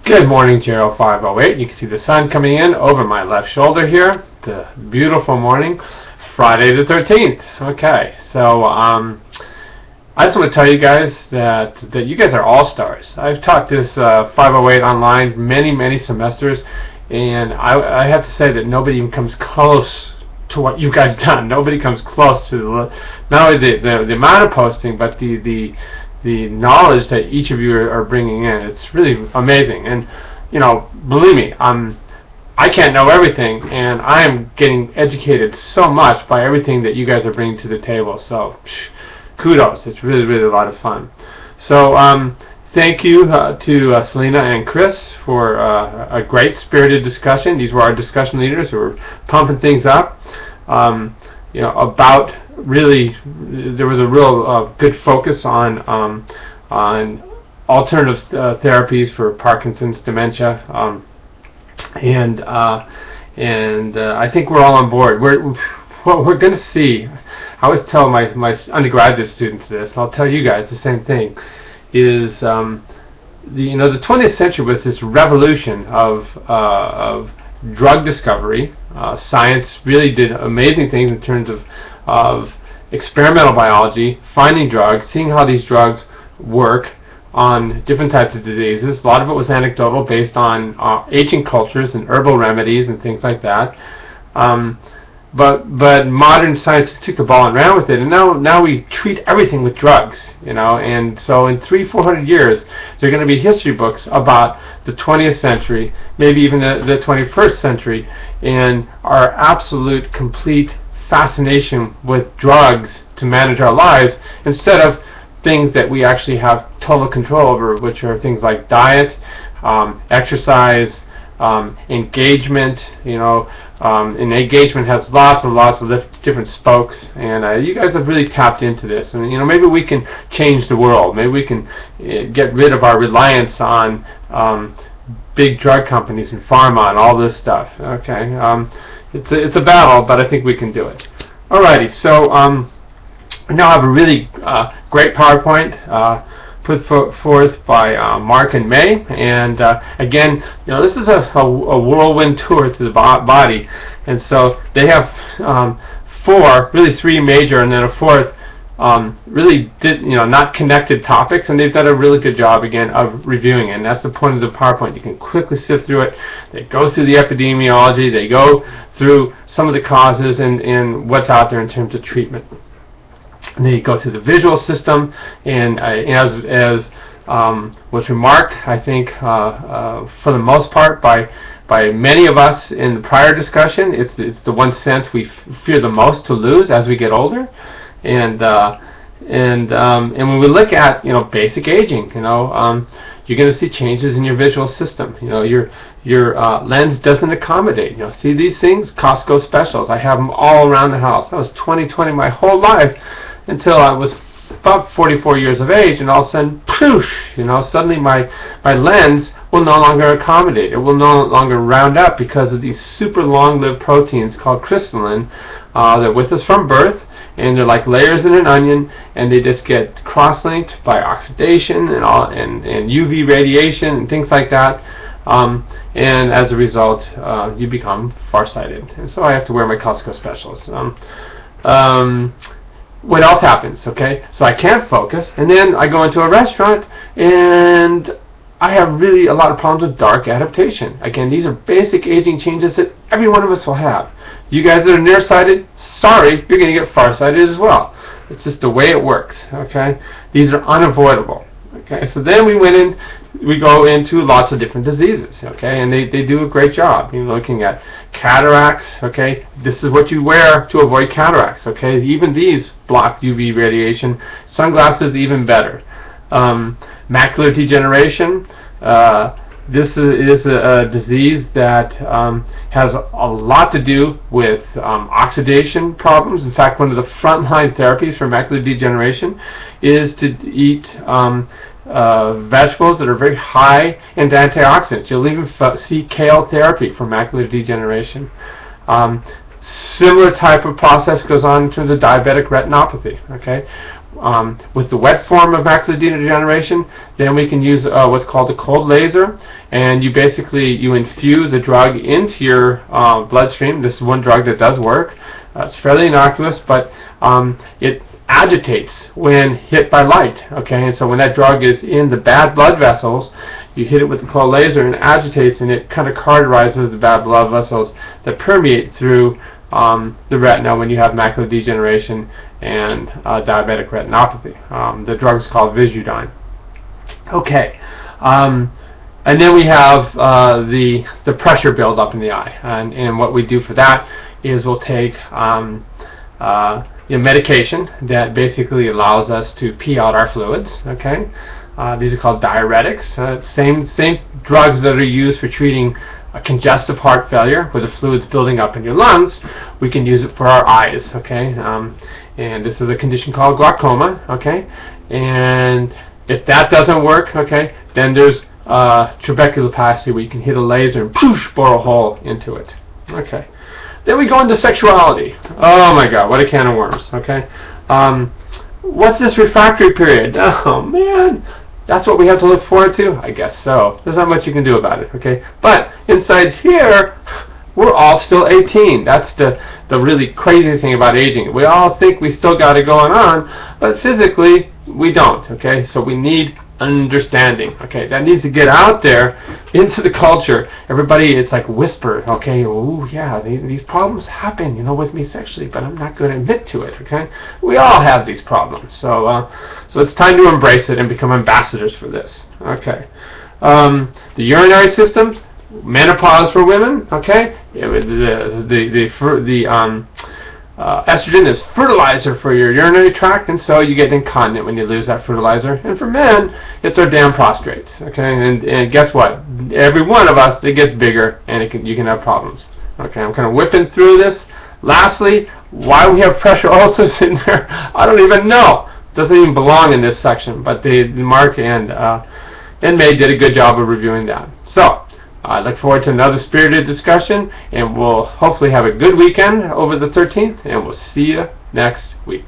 Good morning, JRO508. You can see the sun coming in over my left shoulder here. It's a beautiful morning, Friday the 13th. Okay, so I just want to tell you guys that you guys are all-stars. I've taught this 508 online many semesters, and I have to say that nobody even comes close to what you guys done. Nobody comes close to not only the amount of posting, but the knowledge that each of you are bringing in. It's really amazing. And you know, believe me, I can't know everything, and I am getting educated so much by everything that you guys are bringing to the table. So kudos. It's really a lot of fun. So thank you to Selena and Chris for a great spirited discussion. These were our discussion leaders who were pumping things up. You know, about really, there was a real good focus on alternative therapies for Parkinson's dementia, and I think we're all on board. What we're going to see, I always tell my undergraduate students this, and I'll tell you guys the same thing, is the 20th century was this revolution of drug discovery. Science really did amazing things in terms of experimental biology, finding drugs, seeing how these drugs work on different types of diseases. A lot of it was anecdotal, based on ancient cultures and herbal remedies and things like that. But modern science took the ball and ran with it, and now we treat everything with drugs, you know. And so in 300-400 years, there are going to be history books about the 20th century, maybe even the 21st century, and our absolute complete fascination with drugs to manage our lives, instead of things that we actually have total control over, which are things like diet, exercise, engagement. You know, and engagement has lots and lots of different spokes, and you guys have really tapped into this. And you know, maybe we can change the world. Maybe we can get rid of our reliance on big drug companies and pharma and all this stuff. Okay, it's a battle, but I think we can do it. Alrighty, so we now have a really great PowerPoint put forth by Mark and May, and again, you know, this is a whirlwind tour through the body, and so they have three major, and then a fourth really not connected topics, and they've done a really good job again of reviewing it. And that's the point of the PowerPoint. You can quickly sift through it. They go through the epidemiology, they go through some of the causes and what's out there in terms of treatment. And then you go through the visual system, and as was remarked, I think for the most part by many of us in the prior discussion, it's the one sense we fear the most to lose as we get older. And when we look at basic aging, you're going to see changes in your visual system. Your lens doesn't accommodate. See these things, Costco specials. I have them all around the house. I was 20/20 my whole life until I was about 44 years of age, and all of a sudden, poosh! Suddenly my lens will no longer accommodate. It will no longer round up because of these super long-lived proteins called crystalline. They're with us from birth, and they're like layers in an onion, and they just get cross-linked by oxidation and UV radiation and things like that. And as a result, you become farsighted. And so I have to wear my Costco specials. What else happens? Okay, so I can't focus, and then I go into a restaurant, and I have really a lot of problems with dark adaptation. Again, these are basic aging changes that every one of us will have. You guys that are nearsighted, sorry, you're going to get farsighted as well. It's just the way it works. Okay, these are unavoidable. Okay, so then we go into lots of different diseases. Okay, and they do a great job. You're looking at cataracts. Okay, this is what you wear to avoid cataracts. Okay, even these block UV radiation. Sunglasses even better. Macular degeneration. This is a disease that has a lot to do with oxidation problems. In fact, one of the frontline therapies for macular degeneration is to eat vegetables that are very high in antioxidants. You'll even see kale therapy for macular degeneration. Similar type of process goes on in terms of diabetic retinopathy. Okay, with the wet form of macular degeneration, then we can use what's called a cold laser, and you infuse a drug into your bloodstream. This is one drug that does work. It's fairly innocuous, but it agitates when hit by light. Okay, and so when that drug is in the bad blood vessels, you hit it with the cold laser and it agitates, and it kind of cauterizes the bad blood vessels that permeate through the retina when you have macular degeneration and diabetic retinopathy. The drug is called Visudyne. Okay, and then we have the pressure buildup in the eye, and what we do for that is we'll take medication that basically allows us to pee out our fluids. Okay, these are called diuretics. Same drugs that are used for treating congestive heart failure, where the fluid's building up in your lungs. We can use it for our eyes. Okay, and this is a condition called glaucoma. Okay, and if that doesn't work, okay, then there's trabeculoplasty, where you can hit a laser and poosh, bore a hole into it. Okay. Then we go into sexuality. Oh my God, what a can of worms. Okay, what's this refractory period? Oh man, that's what we have to look forward to? I guess so. There's not much you can do about it. Okay, but inside here, we're all still 18. That's the really crazy thing about aging. We all think we still got it going on, but physically we don't. Okay, so we need understanding. Okay, that needs to get out there into the culture. Everybody, it's like whisper. Okay, oh yeah, these problems happen, with me sexually, but I'm not going to admit to it. Okay, we all have these problems, so it's time to embrace it and become ambassadors for this. Okay, the urinary systems, menopause for women. Okay, estrogen is fertilizer for your urinary tract, and so you get incontinent when you lose that fertilizer. And for men, it's our damn prostrates. Okay, and guess what? Every one of us, it gets bigger, and you can have problems. Okay, I'm kind of whipping through this. Lastly, why we have pressure ulcers in there, I don't even know. Doesn't even belong in this section, but Mark and May did a good job of reviewing that. So, I look forward to another spirited discussion, and we'll hopefully have a good weekend over the 13th, and we'll see you next week.